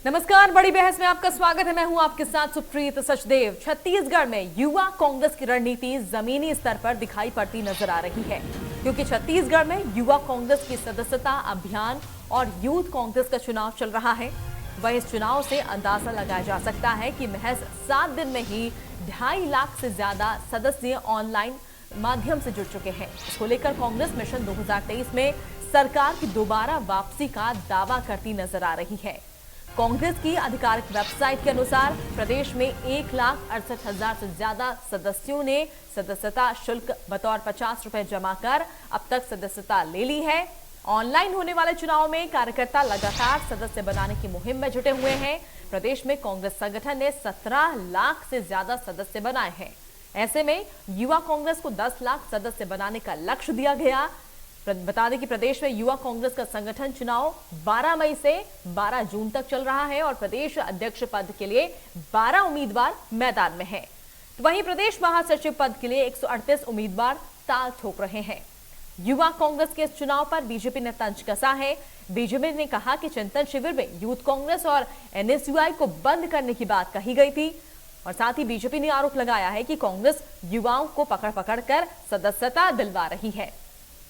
नमस्कार, बड़ी बहस में आपका स्वागत है। मैं हूं आपके साथ सुप्रीत सचदेव। छत्तीसगढ़ में युवा कांग्रेस की रणनीति जमीनी स्तर पर दिखाई पड़ती नजर आ रही है, क्योंकि छत्तीसगढ़ में युवा कांग्रेस की सदस्यता अभियान और यूथ कांग्रेस का चुनाव चल रहा है। वहीं इस चुनाव से अंदाजा लगाया जा सकता है कि महज 7 दिन में ही 2.5 लाख से ज्यादा सदस्य ऑनलाइन माध्यम से जुड़ चुके हैं। इसको लेकर कांग्रेस मिशन 2023 में सरकार की दोबारा वापसी का दावा करती नजर आ रही है। कांग्रेस की आधिकारिक वेबसाइट के अनुसार प्रदेश में 1,68,000 से ज्यादा सदस्यों ने सदस्यता शुल्क बतौर 50 रुपए जमा कर अब तक सदस्यता ले ली है। ऑनलाइन होने वाले चुनाव में कार्यकर्ता लगातार सदस्य बनाने की मुहिम में जुटे हुए हैं। प्रदेश में कांग्रेस संगठन ने 17 लाख से ज्यादा सदस्य बनाए हैं। ऐसे में युवा कांग्रेस को 10 लाख सदस्य बनाने का लक्ष्य दिया गया। बता दें कि प्रदेश में युवा कांग्रेस का संगठन चुनाव 12 मई से 12 जून तक चल रहा है और प्रदेश अध्यक्ष पद के लिए 12 उम्मीदवार मैदान में हैं। तो वहीं प्रदेश महासचिव पद के लिए 138 उम्मीदवार ताल ठोक रहे हैं। युवा कांग्रेस के इस चुनाव पर बीजेपी ने तंज कसा है। बीजेपी ने कहा कि चिंतन शिविर में यूथ कांग्रेस और एनएसयूआई को बंद करने की बात कही गई थी और साथ ही बीजेपी ने आरोप लगाया है कि कांग्रेस युवाओं को पकड़ पकड़ कर सदस्यता दिलवा रही है।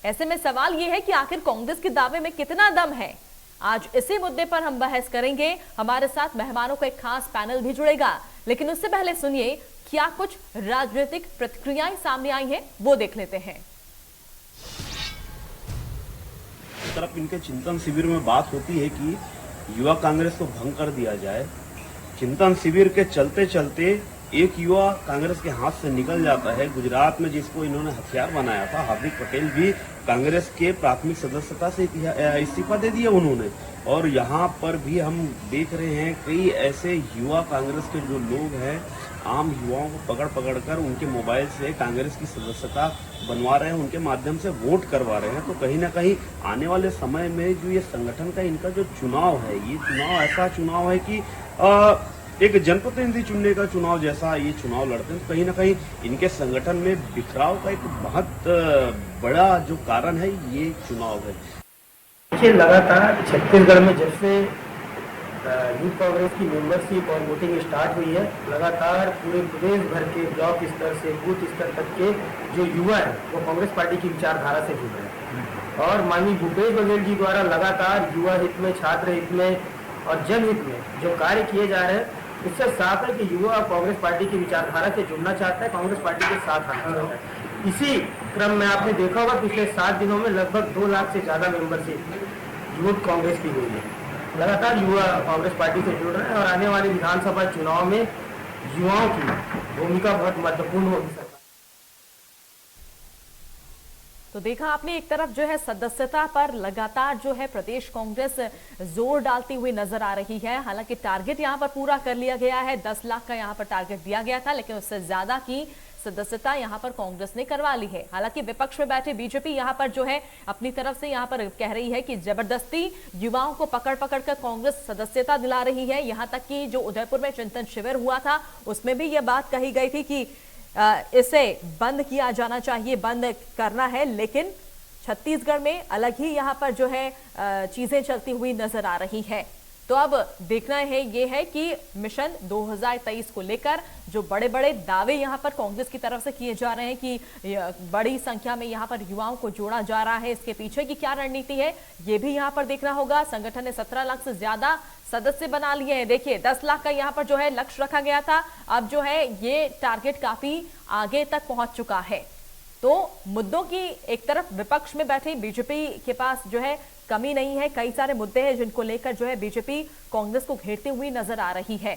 ऐसे में सवाल यह है कि आखिर कांग्रेस के दावे में कितना दम है। आज इसी मुद्दे पर हम बहस करेंगे। हमारे साथ मेहमानों का एक खास पैनल भी जुड़ेगा, लेकिन उससे पहले सुनिए क्या कुछ राजनीतिक प्रतिक्रियाएं सामने आई हैं, वो देख लेते हैं। तरफ इनके चिंतन शिविर में बात होती है कि युवा कांग्रेस को भंग कर दिया जाए। चिंतन शिविर के चलते चलते एक युवा कांग्रेस के हाथ से निकल जाता है। गुजरात में जिसको इन्होंने हथियार बनाया था, हार्दिक पटेल भी कांग्रेस के प्राथमिक सदस्यता से इस्तीफा दे दिया उन्होंने। और यहाँ पर भी हम देख रहे हैं कई ऐसे युवा कांग्रेस के जो लोग हैं, आम युवाओं को पकड़ पकड़ कर उनके मोबाइल से कांग्रेस की सदस्यता बनवा रहे हैं, उनके माध्यम से वोट करवा रहे हैं। तो कहीं ना कहीं आने वाले समय में जो ये संगठन का इनका जो चुनाव है, ये चुनाव ऐसा चुनाव है कि एक जनप्रतिनिधि चुनने का चुनाव जैसा ये चुनाव लड़ते हैं। तो कहीं ना कहीं इनके संगठन में बिखराव का एक बहुत बड़ा जो कारण है ये चुनाव है। देखिए, लगातार छत्तीसगढ़ में जब से यूथ कांग्रेस की मेंबरशिप और वोटिंग स्टार्ट हुई है, लगातार पूरे प्रदेश भर के ब्लॉक स्तर से बूथ स्तर तक के जो युवा है वो कांग्रेस पार्टी की विचारधारा से जुड़ रहे हैं। और माननीय भूपेश बघेल जी द्वारा लगातार युवा हित में, छात्र हित में और जनहित में जो कार्य किए जा रहे हैं, इससे साफ है कि युवा कांग्रेस पार्टी की विचारधारा से जुड़ना चाहता है, कांग्रेस पार्टी के साथ आना चाहता है। इसी क्रम में आपने देखा होगा पिछले 7 दिनों में लगभग 2 लाख से ज्यादा मेंबरशिप यूथ कांग्रेस की हुई है। लगातार युवा कांग्रेस पार्टी से जुड़ रहे हैं और आने वाले विधानसभा चुनाव में युवाओं की भूमिका बहुत महत्वपूर्ण होगी। तो देखा आपने, एक तरफ जो है सदस्यता पर लगातार जो है प्रदेश कांग्रेस जोर डालती हुई नजर आ रही है। हालांकि टारगेट यहां पर पूरा कर लिया गया है, 10 लाख का यहां पर टारगेट दिया गया था, लेकिन उससे ज्यादा की सदस्यता यहां पर कांग्रेस ने करवा ली है। हालांकि विपक्ष में बैठे बीजेपी यहां पर जो है अपनी तरफ से यहां पर कह रही है कि जबरदस्ती युवाओं को पकड़ पकड़ कर कांग्रेस सदस्यता दिला रही है। यहां तक कि जो उदयपुर में चिंतन शिविर हुआ था उसमें भी यह बात कही गई थी कि इसे बंद किया जाना चाहिए, बंद करना है। लेकिन छत्तीसगढ़ में अलग ही यहां पर जो है चीजें चलती हुई नजर आ रही है। तो अब देखना है ये है कि मिशन 2023 को लेकर जो बड़े बड़े दावे यहां पर कांग्रेस की तरफ से किए जा रहे हैं कि बड़ी संख्या में यहां पर युवाओं को जोड़ा जा रहा है, इसके पीछे की क्या रणनीति है ये भी यहां पर देखना होगा। संगठन ने 17 लाख से ज्यादा सदस्य बना लिए हैं। देखिए, 10 लाख का यहां पर जो है लक्ष्य रखा गया था, अब जो है ये टारगेट काफी आगे तक पहुंच चुका है। तो मुद्दों की एक तरफ विपक्ष में बैठे बीजेपी के पास जो है कमी नहीं है, कई सारे मुद्दे हैं जिनको लेकर जो है बीजेपी कांग्रेस को घेरती हुई नजर आ रही है।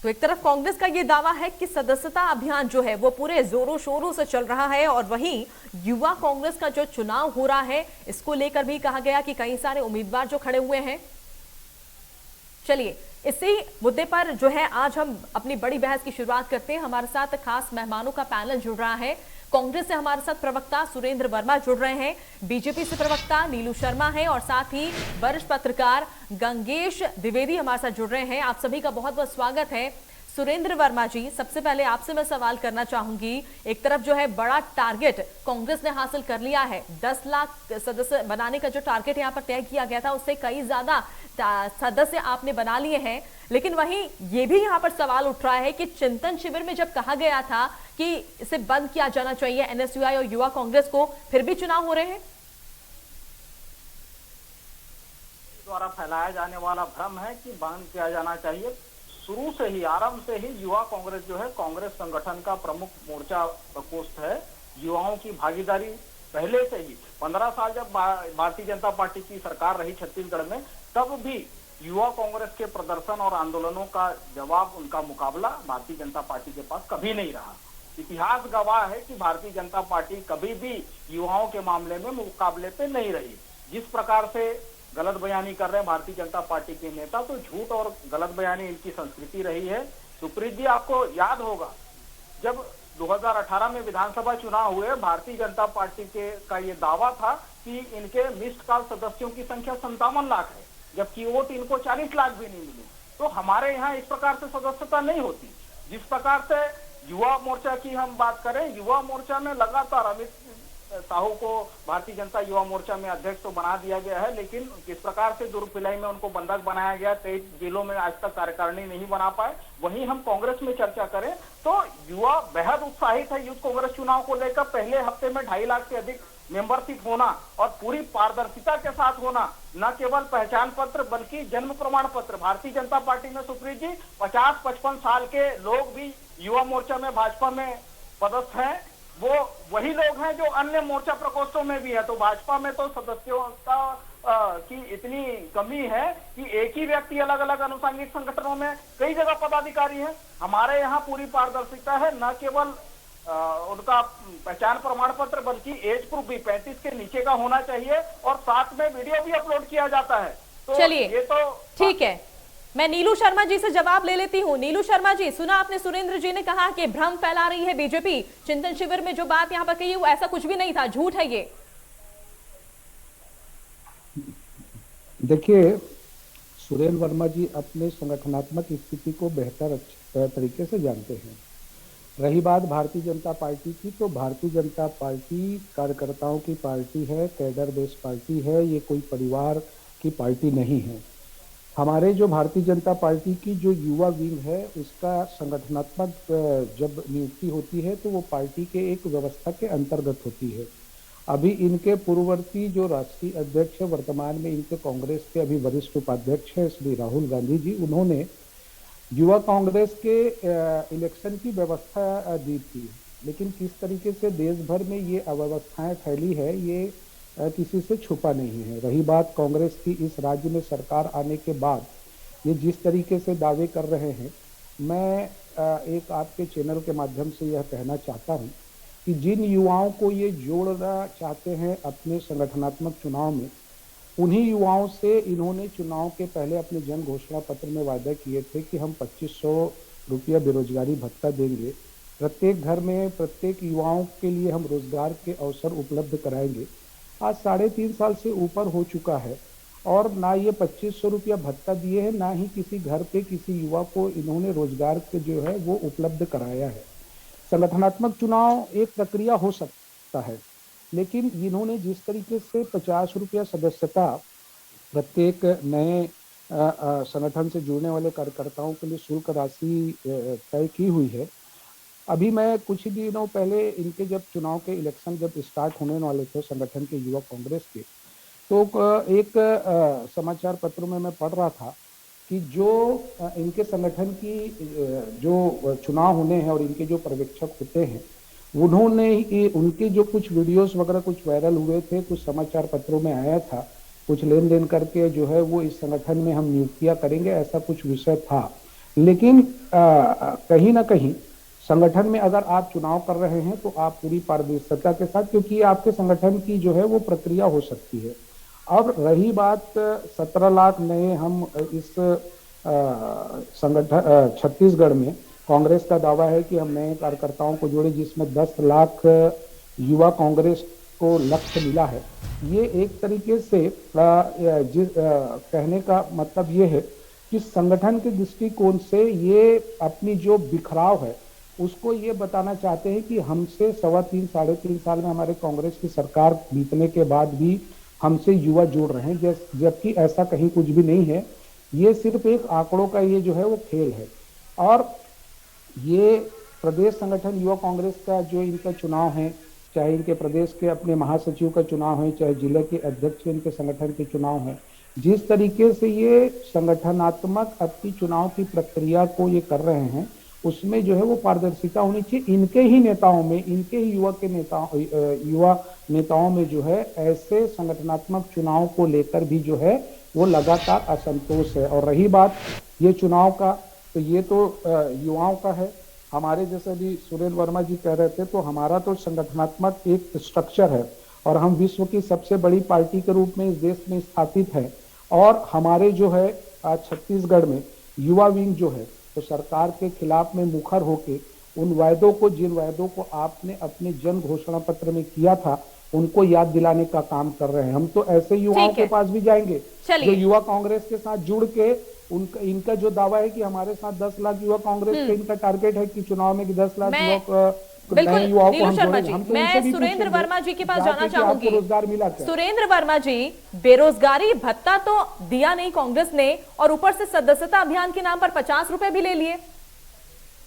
तो एक तरफ कांग्रेस का यह दावा है कि सदस्यता अभियान जो है वो पूरे जोरों शोरों से चल रहा है और वहीं युवा कांग्रेस का जो चुनाव हो रहा है इसको लेकर भी कहा गया कि कई सारे उम्मीदवार जो खड़े हुए हैं। चलिए, इसी मुद्दे पर जो है आज हम अपनी बड़ी बहस की शुरुआत करते हैं। हमारे साथ खास मेहमानों का पैनल जुड़ रहा है। कांग्रेस से हमारे साथ प्रवक्ता सुरेंद्र वर्मा जुड़ रहे हैं, बीजेपी से प्रवक्ता नीलू शर्मा है और साथ ही वरिष्ठ पत्रकार गंगेश द्विवेदी हमारे साथ जुड़ रहे हैं। आप सभी का बहुत बहुत स्वागत है। सुरेंद्र वर्मा जी, सबसे पहले आपसे मैं सवाल करना चाहूंगी, एक तरफ जो है बड़ा टारगेट कांग्रेस ने हासिल कर लिया है, 10 लाख सदस्य बनाने का जो टारगेट यहाँ पर तय किया गया था उससे कई ज्यादा सदस्य आपने बना लिए हैं, लेकिन वहीं ये भी यहाँ पर सवाल उठ रहा है कि चिंतन शिविर में जब कहा गया था कि इसे बंद किया जाना चाहिए एनएसयूआई और युवा कांग्रेस को, फिर भी चुनाव हो रहे हैं। द्वारा फैलाया जाने वाला भ्रम है कि बंद किया जाना चाहिए। शुरू से ही, आरंभ से ही युवा कांग्रेस जो है कांग्रेस संगठन का प्रमुख मोर्चा प्रकोष्ठ है। युवाओं की भागीदारी पहले से ही 15 साल जब भारतीय जनता पार्टी की सरकार रही छत्तीसगढ़ में, तब भी युवा कांग्रेस के प्रदर्शन और आंदोलनों का जवाब, उनका मुकाबला भारतीय जनता पार्टी के पास कभी नहीं रहा। इतिहास गवाह है कि भारतीय जनता पार्टी कभी भी युवाओं के मामले में मुकाबले पे नहीं रही। जिस प्रकार से गलत बयानी कर रहे हैं भारतीय जनता पार्टी के नेता, तो झूठ और गलत बयानी इनकी संस्कृति रही है। सुप्रीत जी, आपको याद होगा जब 2018 में विधानसभा चुनाव हुए, भारतीय जनता पार्टी के का ये दावा था कि इनके मिस्ड कॉल सदस्यों की संख्या 57 लाख है, जबकि वोट इनको 40 लाख भी नहीं मिले। तो हमारे यहाँ इस प्रकार से सदस्यता नहीं होती। जिस प्रकार से युवा मोर्चा की हम बात करें, युवा मोर्चा में लगातार अमित साहू को भारतीय जनता युवा मोर्चा में अध्यक्ष तो बना दिया गया है, लेकिन किस प्रकार से दुर्पिलाई में उनको बंधक बनाया गया, 23 जिलों में आज तक कार्यकारिणी नहीं बना पाए। वहीं हम कांग्रेस में चर्चा करें तो युवा बेहद उत्साहित है यूथ कांग्रेस चुनाव को लेकर। पहले हफ्ते में 2.5 लाख से अधिक मेंबरशिप होना और पूरी पारदर्शिता के साथ होना, न केवल पहचान पत्र बल्कि जन्म प्रमाण पत्र। भारतीय जनता पार्टी में सुप्रीत जी 50-55 साल के लोग भी युवा मोर्चा में, भाजपा में पदस्थ हैं। वो वही लोग हैं जो अन्य मोर्चा प्रकोष्ठों में भी है। तो भाजपा में तो सदस्यों की इतनी कमी है कि एक ही व्यक्ति अलग अलग अनुषंगिक संगठनों में कई जगह पदाधिकारी है। हमारे यहाँ पूरी पारदर्शिता है, न केवल उनका पहचान प्रमाण पत्र बल्कि एज प्रूफ भी 35 के नीचे का होना चाहिए और साथ में वीडियो भी अपलोड किया जाता है। तो चलिए, ये तो ठीक है, मैं नीलू शर्मा जी से जवाब ले लेती हूँ। नीलू शर्मा जी, सुना आपने सुरेंद्र जी ने कहा कि भ्रम फैला रही है बीजेपी, चिंतन शिविर में जो बात यहाँ पर कही वो ऐसा कुछ भी नहीं था, झूठ है ये। देखिए, सुरेंद्र वर्मा जी अपने संगठनात्मक स्थिति को बेहतर तरीके से जानते हैं। रही बात भारतीय जनता पार्टी की, तो भारतीय जनता पार्टी कार्यकर्ताओं की पार्टी है, कैडर बेस्ड पार्टी है, ये कोई परिवार की पार्टी नहीं है। हमारे जो भारतीय जनता पार्टी की जो युवा विंग है उसका संगठनात्मक जब नियुक्ति होती है तो वो पार्टी के एक व्यवस्था के अंतर्गत होती है। अभी इनके पूर्ववर्ती जो राष्ट्रीय अध्यक्ष है, वर्तमान में इनके कांग्रेस के अभी वरिष्ठ उपाध्यक्ष है श्री राहुल गांधी जी, उन्होंने युवा कांग्रेस के इलेक्शन की व्यवस्था दी थी। लेकिन किस तरीके से देश भर में ये अव्यवस्थाएं फैली है ये किसी से छुपा नहीं है। रही बात कांग्रेस की इस राज्य में सरकार आने के बाद ये जिस तरीके से दावे कर रहे हैं, मैं एक आपके चैनल के माध्यम से यह कहना चाहता हूं कि जिन युवाओं को ये जोड़ना चाहते हैं अपने संगठनात्मक चुनाव में, उन्हीं युवाओं से इन्होंने चुनाव के पहले अपने जन घोषणा पत्र में वादा किए थे कि हम 2500 रुपया बेरोजगारी भत्ता देंगे, प्रत्येक घर में प्रत्येक युवाओं के लिए हम रोजगार के अवसर उपलब्ध कराएंगे। आज 3.5 साल से ऊपर हो चुका है और ना ये 2500 रुपया भत्ता दिए हैं, ना ही किसी घर पे किसी युवा को इन्होंने रोजगार के जो है वो उपलब्ध कराया है। संगठनात्मक चुनाव एक प्रक्रिया हो सकता है, लेकिन इन्होंने जिस तरीके से 50 रुपया सदस्यता प्रत्येक नए संगठन से जुड़ने वाले कार्यकर्ताओं के लिए शुल्क राशि तय की हुई है। अभी मैं कुछ ही दिनों पहले इनके जब चुनाव के इलेक्शन जब स्टार्ट होने वाले थे संगठन के युवा कांग्रेस के, तो एक समाचार पत्रों में मैं पढ़ रहा था कि जो इनके संगठन की जो चुनाव होने हैं और इनके जो पर्यवेक्षक होते हैं, उन्होंने उनके जो कुछ वीडियोस वगैरह कुछ वायरल हुए थे, कुछ समाचार पत्रों में आया था, कुछ लेन देन करके जो है वो इस संगठन में हम नियुक्तियां करेंगे, ऐसा कुछ विषय था। लेकिन कहीं ना कहीं संगठन में अगर आप चुनाव कर रहे हैं तो आप पूरी पारदर्शिता के साथ, क्योंकि आपके संगठन की जो है वो प्रक्रिया हो सकती है। अब रही बात 17 लाख नए हम इस संगठन छत्तीसगढ़ में कांग्रेस का दावा है कि हम नए कार्यकर्ताओं को जोड़े, जिसमें 10 लाख युवा कांग्रेस को लक्ष्य मिला है। ये एक तरीके से कहने का मतलब ये है कि संगठन के दृष्टिकोण से ये अपनी जो बिखराव है उसको ये बताना चाहते हैं कि हमसे 3.25 साढ़े 3 साल में हमारे कांग्रेस की सरकार बीतने के बाद भी हमसे युवा जुड़ रहे हैं, जबकि ऐसा कहीं कुछ भी नहीं है। ये सिर्फ एक आंकड़ों का ये जो है वो खेल है। और ये प्रदेश संगठन युवा कांग्रेस का जो इनका चुनाव है, चाहे इनके प्रदेश के अपने महासचिव का चुनाव है, चाहे जिले के अध्यक्ष इनके संगठन के चुनाव है, जिस तरीके से ये संगठनात्मक अपनी चुनाव की प्रक्रिया को ये कर रहे हैं उसमें जो है वो पारदर्शिता होनी चाहिए। इनके ही नेताओं में, इनके ही युवा नेताओं में जो है ऐसे संगठनात्मक चुनाव को लेकर भी जो है वो लगातार असंतोष है। और रही बात ये चुनाव का, तो ये तो युवाओं का है। हमारे जैसे भी सुरेंद्र वर्मा जी कह रहे थे, तो हमारा तो संगठनात्मक एक स्ट्रक्चर है और हम विश्व की सबसे बड़ी पार्टी के रूप में इस देश में स्थापित है। और हमारे जो है आज छत्तीसगढ़ में युवा विंग जो है तो सरकार के खिलाफ में मुखर होके उन वायदों को, जिन वायदों को आपने अपने जन घोषणा पत्र में किया था, उनको याद दिलाने का काम कर रहे हैं। हम तो ऐसे युवाओं के पास भी जाएंगे जो युवा कांग्रेस के साथ जुड़ के इनका जो दावा है कि हमारे साथ 10 लाख युवा कांग्रेस के इनका टारगेट है कि चुनाव में कि 10 लाख बिल्कुल नीलू शर्मा जी, मैं सुरेंद्र वर्मा जी के पास जाना चाहूंगी। रोजगार मिला क्या? सुरेंद्र वर्मा जी, बेरोजगारी भत्ता तो दिया नहीं कांग्रेस ने और ऊपर से सदस्यता अभियान के नाम पर 50 रुपए भी ले लिए।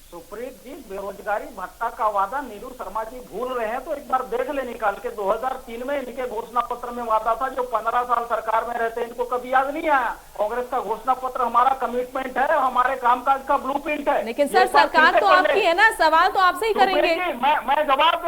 सुप्रीत जी, बेरोजगारी भत्ता का वादा नीलू शर्मा जी भूल रहे हैं तो एक बार देख ले निकाल के। 2003 में इनके घोषणा पत्र में वादा था, जो 15 साल सरकार में रहते इनको कभी याद नहीं आया। कांग्रेस का घोषणा पत्र हमारा कमिटमेंट है, हमारे कामकाज का ब्लूप्रिंट है। लेकिन सर सरकार तो आपकी है ना, सवाल तो आपसे ही करेंगे। मैं जवाब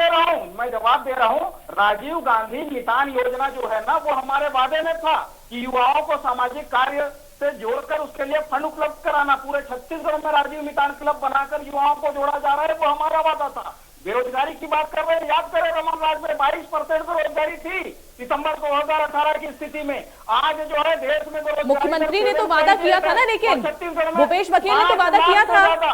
दे रहा हूँ। राजीव गांधी मितान योजना जो है ना, वो हमारे वादे में था कि युवाओं को सामाजिक कार्य से जोड़कर उसके लिए फंड उपलब्ध कराना। पूरे छत्तीसगढ़ में राजीव मितान क्लब बनाकर युवाओं को जोड़ा जा रहा है, वो हमारा वादा था। बेरोजगारी की बात कर रहे हैं, याद करें रमन राज में 22% बेरोजगारी थी सितंबर 2018 की स्थिति में। आज जो है देश में मुख्यमंत्री ने तो वादा किया था ना, लेकिन भूपेश बघेल ने तो वादा किया था।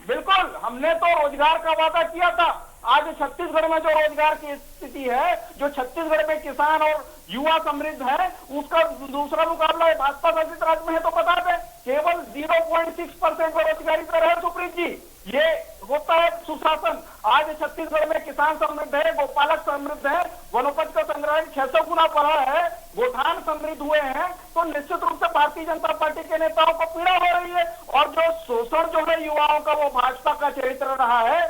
बिल्कुल, हमने तो रोजगार का वादा किया था। आज छत्तीसगढ़ में जो रोजगार की स्थिति है, जो छत्तीसगढ़ में किसान और युवा समृद्ध है, उसका दूसरा मुकाबला है भाजपा शासित राज्य में है। तो बता दें, केवल 0.6% बेरोजगारी पर है सुप्रीत जी। ये होता है सुशासन। आज छत्तीसगढ़ में किसान समृद्ध है, गोपालक समृद्ध है, वनोपज का संग्रहण 600 गुना बढ़ा है, गोठान समृद्ध हुए हैं। तो निश्चित रूप से भारतीय जनता पार्टी के नेताओं को पीड़ा हो रही है। और जो शोषण जो है युवाओं का, वो भाजपा का चरित्र रहा है।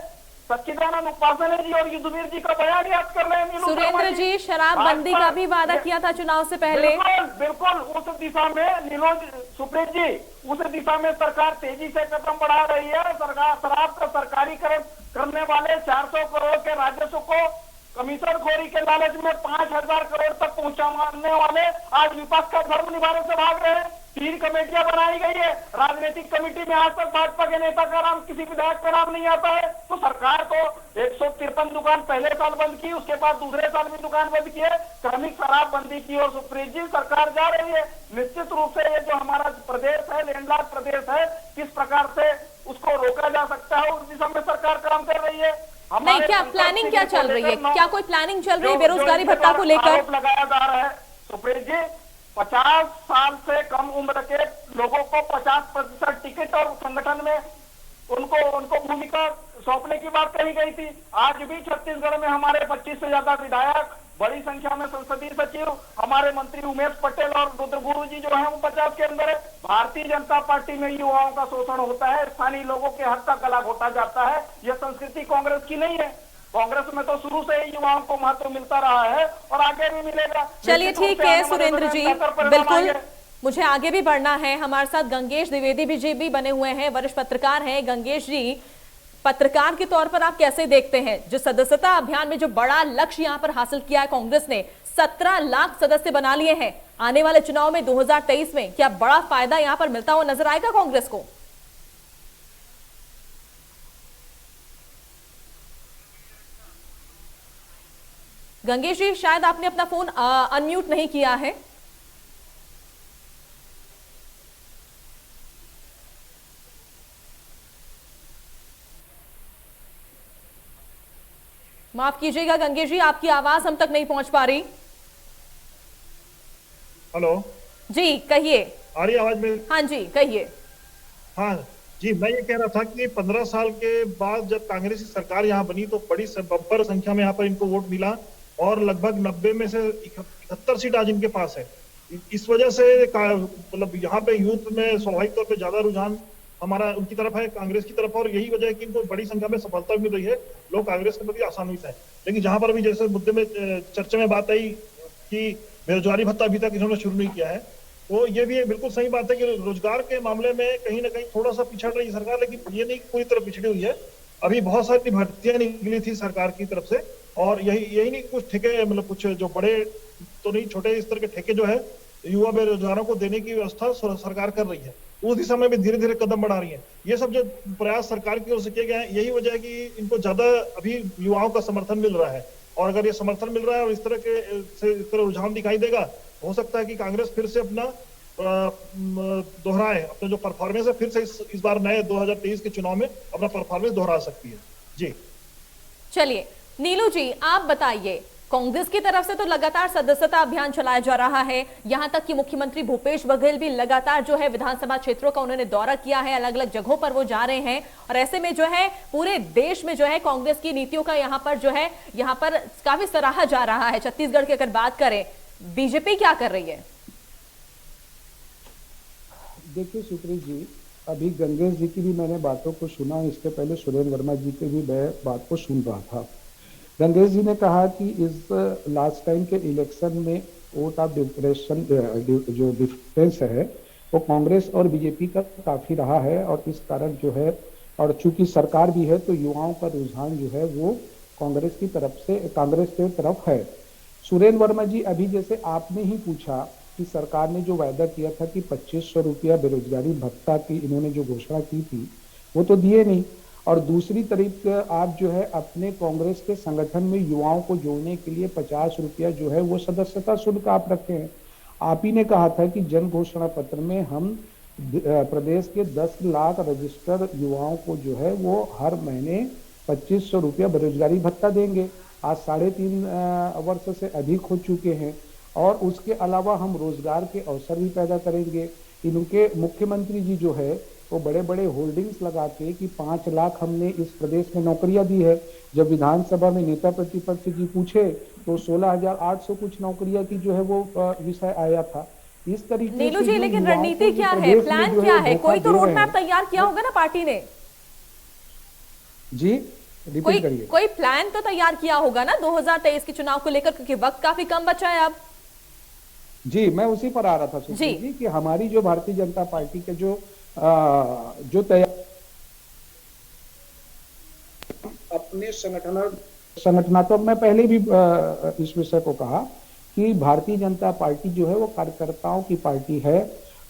सच्चिदानंद उपासने जी और युद्धवीर जी का बयान याद कर रहे हैं। सुरेंद्र जी, शराबबंदी का भी वादा किया था चुनाव से पहले। बिल्कुल उस दिशा में नीलोज सुप्रीत जी, उस दिशा में सरकार तेजी से कदम बढ़ा रही है। सरकार शराब का सरकारीकरण करने वाले 400 करोड़ के राजस्व को कमीशन खोरी के लालच में 5000 करोड़ तक पहुंचाने वाले आज विपक्ष का धर्म निभाने से भाग रहे हैं। 3 कमेटियां बनाई गई है। राजनीतिक कमेटी में आज तक भाजपा के नेता का नाम, किसी विधायक का नाम नहीं आता है। तो सरकार को 153 दुकान पहले साल बंद की, उसके बाद दूसरे साल भी दुकान बंद की है। क्रमिक शराबबंदी की और सुप्रीत जी सरकार जा रही है। निश्चित रूप से ये जो हमारा प्रदेश है, लैंडलॉक प्रदेश है, किस प्रकार से उसको रोका जा सकता है, उस दिशा में सरकार काम कर रही है। नहीं, क्या प्लानिंग क्या चल रही है? क्या कोई प्लानिंग चल रही है बेरोजगारी भत्ता को लेकर? लगाया जा रहा है सुप्रीत जी, 50 साल से कम उम्र के लोगों को 50% टिकट और संगठन में उनको भूमिका सौंपने की बात कही गई थी। आज भी छत्तीसगढ़ में हमारे 25 से ज्यादा विधायक, बड़ी संख्या में संसदीय सचिव, हमारे मंत्री उमेश पटेल और रुद्र गुरु जी जो है वो 50 के अंदर है। भारतीय जनता पार्टी में युवाओं का शोषण होता है, स्थानीय लोगों के हक का गला घोटा जाता है। यह संस्कृति कांग्रेस की नहीं है। कांग्रेस में तो शुरू से ही युवाओं को महत्व मिलता रहा है और आगे भी मिलेगा। चलिए ठीक है सुरेंद्र जी, बिल्कुल मुझे आगे भी बढ़ना है। हमारे साथ गंगेश द्विवेदी जी भी बने हुए हैं, वरिष्ठ पत्रकार हैं। गंगेश जी, पत्रकार के तौर पर आप कैसे देखते हैं जो सदस्यता अभियान में जो बड़ा लक्ष्य यहां पर हासिल किया है कांग्रेस ने, 17 लाख सदस्य बना लिए हैं। आने वाले चुनाव में 2023 में क्या बड़ा फायदा यहां पर मिलता हुआ नजर आएगा कांग्रेस को? गंगेश जी, शायद आपने अपना फोन अनम्यूट नहीं किया है। माफ कीजिएगा गंगेश जी, आपकी आवाज हम तक नहीं पहुंच पा रही। हेलो जी, कहिए। आ रही है आवाज मेरी? हाँ जी, कहिए। हाँ जी, मैं ये कह रहा था कि 15 साल के बाद जब कांग्रेस की सरकार यहाँ बनी तो बड़ी बम्पर संख्या में यहाँ पर इनको वोट मिला और लगभग 90 में से 71 सीट आज इनके पास है। इस वजह से मतलब यहाँ पे यूथ में स्वाभाविक तौर पे ज्यादा रुझान हमारा उनकी तरफ है, कांग्रेस की तरफ, और यही वजह है कि इनको बड़ी संख्या में सफलता मिल रही है। लोग कांग्रेस के प्रति आसान्वित है। लेकिन जहां पर भी जैसे मुद्दे में चर्चा में बात आई कि बेरोजगारी भत्ता अभी तक इन्होंने शुरू नहीं किया है, तो ये भी बिल्कुल सही बात है कि रोजगार के मामले में कहीं ना कहीं थोड़ा सा पिछड़ रही सरकार, लेकिन ये नहीं पूरी तरह पिछड़ी हुई है। अभी बहुत सारी भर्तियां निकली थी सरकार की तरफ से, और यही नहीं, कुछ ठेके, मतलब कुछ जो बड़े तो नहीं, छोटे स्तर के ठेके जो है युवा बेरोजगारों को देने की व्यवस्था सरकार कर रही है। उस दिशा में भी धीरे धीरे कदम बढ़ा रही है। ये सब जो प्रयास सरकार की ओर से किए गए हैं, यही वजह है कि इनको ज्यादा अभी युवाओं का समर्थन मिल रहा है। और अगर ये समर्थन मिल रहा है और इस तरह रुझान दिखाई देगा, हो सकता है कि कांग्रेस फिर से अपना दोहराए, अपना जो परफॉर्मेंस है फिर से इस बार नए 2023 के चुनाव में अपना परफॉर्मेंस दोहरा सकती है। जी चलिए नीलू जी, आप बताइए, कांग्रेस की तरफ से तो लगातार सदस्यता अभियान चलाया जा रहा है, यहां तक कि मुख्यमंत्री भूपेश बघेल भी लगातार जो है विधानसभा क्षेत्रों का उन्होंने दौरा किया है, अलग अलग जगहों पर वो जा रहे हैं, और ऐसे में जो है पूरे देश में जो है कांग्रेस की नीतियों का यहां पर जो है यहां पर काफी सराहा जा रहा है। छत्तीसगढ़ की अगर बात करें, बीजेपी क्या कर रही है? देखिए सुप्रीत जी, अभी गंगेश जी की भी मैंने बातों को सुना, इसके पहले सुरेंद्र वर्मा जी के भी मैं बात को सुन रहा था। गंगेश जी ने कहा कि इस लास्ट टाइम के इलेक्शन में वोट ऑफ डिप्रेशन जो डिफरेंस है वो कांग्रेस और बीजेपी का काफी रहा है, और इस कारण जो है, और चूंकि सरकार भी है तो युवाओं का रुझान जो है वो कांग्रेस की तरफ है। सुरेंद्र वर्मा जी, अभी जैसे आपने ही पूछा कि सरकार ने जो वायदा किया था कि 2500 रुपया बेरोजगारी भत्ता की इन्होंने जो घोषणा की थी वो तो दिए नहीं, और दूसरी तरफ आप जो है अपने कांग्रेस के संगठन में युवाओं को जोड़ने के लिए 50 रुपया जो है वो सदस्यता शुल्क आप रखे हैं। आप ही ने कहा था कि जन घोषणा पत्र में हम प्रदेश के 10 लाख रजिस्टर्ड युवाओं को जो है वो हर महीने 2500 रुपया बेरोजगारी भत्ता देंगे। आज 3.5 वर्ष से अधिक हो चुके हैं, और उसके अलावा हम रोजगार के अवसर भी पैदा करेंगे। इनके मुख्यमंत्री जी जो है वो बड़े बड़े होल्डिंग्स लगा के कि 5 लाख हमने इस प्रदेश में नौकरियां दी है। जब विधानसभा में नेता प्रतिपक्ष जी पूछे तो 16,800 कुछ नौकरियां की जो है वो विषय आया था। इस तरीके से नीलू जी, लेकिन रणनीति क्या है, प्लान क्या है? कोई तो रोड मैप तैयार किया होगा ना पार्टी ने? जी रिपीट करिए। कोई प्लान तो तैयार किया होगा ना 2023 के चुनाव को लेकर, क्योंकि वक्त काफी कम बचा है अब। जी, मैं उसी पर आ रहा था सुशील जी कि हमारी जो भारतीय जनता पार्टी के जो अपने संगठनात्मक, मैं पहले भी इस विषय को कहा कि भारतीय जनता पार्टी जो है वो कार्यकर्ताओं की पार्टी है,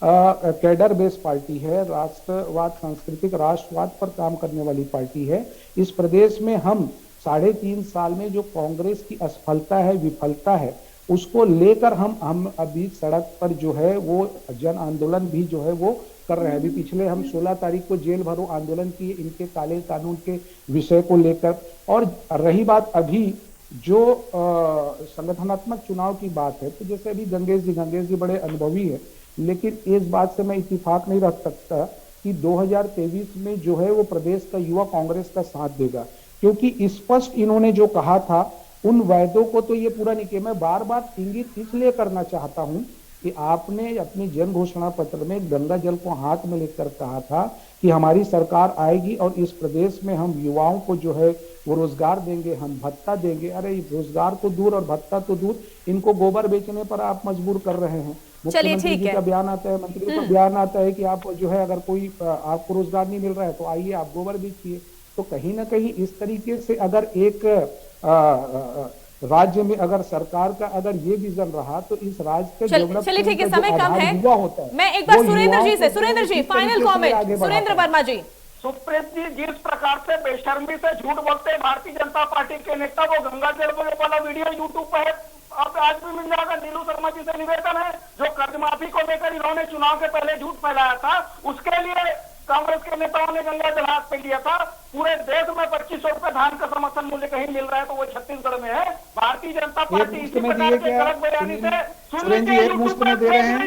कैडर बेस पार्टी है, राष्ट्रवाद, सांस्कृतिक राष्ट्रवाद पर काम करने वाली पार्टी है। इस प्रदेश में हम 3.5 साल में जो कांग्रेस की असफलता है, विफलता है, उसको लेकर हम अभी सड़क पर जो है वो जन आंदोलन भी जो है वो कर रहे हैं। अभी पिछले हम 16 तारीख को जेल भरो आंदोलन किए इनके काले कानून के विषय को लेकर। और रही बात अभी जो संगठनात्मक चुनाव की बात है, तो जैसे अभी गंगेश जी बड़े अनुभवी है, लेकिन इस बात से मैं इत्तेफाक नहीं रख सकता कि 2023 में जो है वो प्रदेश का युवा कांग्रेस का साथ देगा, क्योंकि स्पष्ट इन्होंने जो कहा था उन वायदों को तो ये पूरा नहीं किया। मैं बार बार इंगित इसलिए करना चाहता हूं कि आपने अपनी जन घोषणा पत्र में गंगा जल को हाथ में लेकर कहा था कि हमारी सरकार आएगी और इस प्रदेश में हम युवाओं को जो है वो रोजगार देंगे, हम भत्ता देंगे। अरे रोजगार तो दूर और भत्ता तो दूर, इनको गोबर बेचने पर आप मजबूर कर रहे हैं। मुख्यमंत्री जी का बयान आता है, मंत्री का बयान आता है कि आप जो है अगर कोई आपको रोजगार नहीं मिल रहा है तो आइए आप गोबर बेचिए। तो कहीं ना कहीं इस तरीके से अगर एक राज्य में अगर सरकार का अगर ये विजन रहा तो इस राज्य के चलिए ठीक है, समय कम है, मैं एक बार सुरेंद्र जी फाइनल कमेंट। सुरेंद्र वर्मा जी। सुप्रीत जी, जिस प्रकार से बेशर्मी से झूठ बोलते हैं भारतीय जनता पार्टी के नेता, वो गंगा जल वाला वीडियो यूट्यूब पर है, अब आज भी मिल जाएगा। नीलू शर्मा जी से निवेदन है, जो कर्ज माफी को लेकर इन्होंने चुनाव के पहले झूठ फैलाया था, उसके लिए कांग्रेस के नेताओं ने गंगा जलहाज पे लिया था। पूरे देश में 2500 रुपए धान का समर्थन मूल्य कहीं मिल रहा है तो वो छत्तीसगढ़ में है। भारतीय जनता पार्टी इसी प्रकार के गलत बयानी से सुरेंद्र जी एक मुश्त में दे रहे हैं।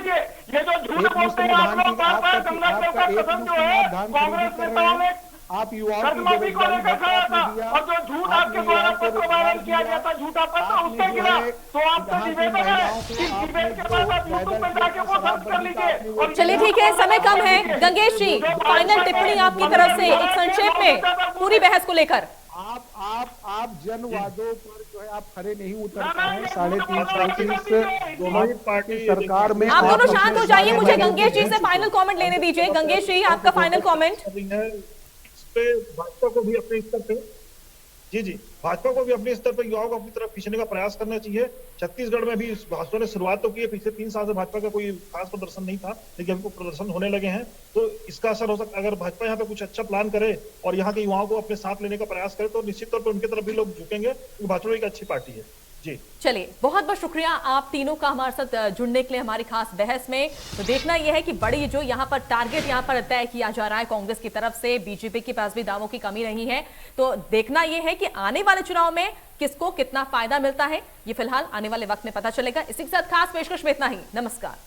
ये जो झूठ बोलते हैं आप लोग बार बार, गंगा जल का कसम जो है कांग्रेस नेताओं ने आप युवाओं कर्जमाफी को लेकर खाया था, और जो झूठ आपके द्वारा पत्र वायरल किया गया था, झूठा पत्र, उसके खिलाफ तो आपसे निवेदन है कि डिबेट के बाद आप यूट्यूब पर जाके वो सर्च कर लीजिए। और चलिए ठीक है, समय कम है। गंगेश जी, फाइनल टिप्पणी आपकी तरफ से एक संक्षेप में पूरी बहस को लेकर। आप जनवादों पर जो है आप खड़े नहीं उतर पाए। 3.5 साल दोनों पार्टी सरकार में आप दोनों शांत हो जाइए, मुझे गंगेश जी से फाइनल कमेंट लेने दीजिए। गंगेश जी, आपका फाइनल कमेंट। पे भाजपा को भी अपने स्तर पे भाजपा को भी अपने स्तर पर युवाओं को अपनी तरफ खींचने का प्रयास करना चाहिए। छत्तीसगढ़ में भी भाजपा ने शुरुआत तो की है, पिछले 3 साल से भाजपा का कोई खास प्रदर्शन नहीं था, लेकिन हमको प्रदर्शन होने लगे हैं तो इसका असर हो सकता है। अगर भाजपा यहाँ पे कुछ अच्छा प्लान करे और यहाँ के युवाओं को अपने साथ लेने का प्रयास करे तो निश्चित तौर पर उनकी तरफ भी लोग झुकेंगे, क्योंकि भाजपा एक अच्छी पार्टी है। जी चलिए, बहुत बहुत शुक्रिया आप तीनों का हमारे साथ जुड़ने के लिए हमारी खास बहस में। तो देखना यह है कि बड़ी जो यहाँ पर टारगेट यहाँ पर तय किया जा रहा है कांग्रेस की तरफ से, बीजेपी के पास भी दावों की कमी नहीं है। तो देखना यह है कि आने वाले चुनाव में किसको कितना फायदा मिलता है, ये फिलहाल आने वाले वक्त में पता चलेगा। इसी के साथ खास पेशकश में इतना ही। नमस्कार।